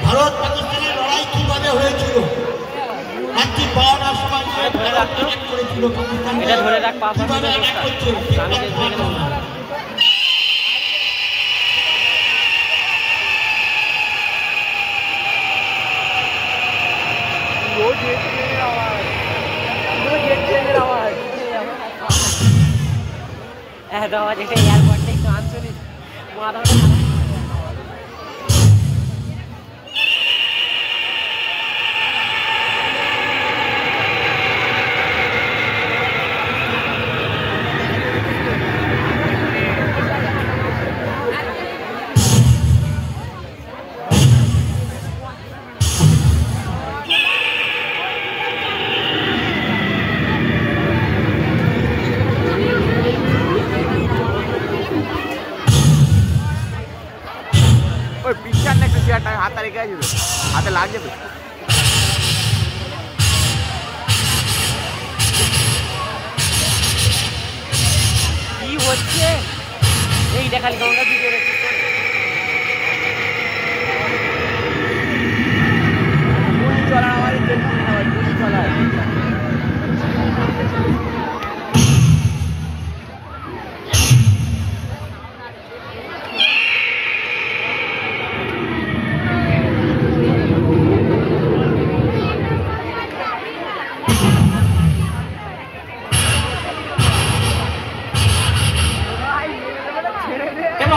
ভারত পাকিস্তানের লড়াই কিভাবে হয়েছিল, রাত্রি 12টার সময় করেছিল পাকিস্তান কিভাবে অ্যাটাক করছে। আওয়াজ এটা এয়ারপোর্টে একটু আঞ্চলিক মাথা হাত তারিখে যাবে, হাতে লাগ যাবে। কি হচ্ছে এই দেখালি কোনটা ভিডিও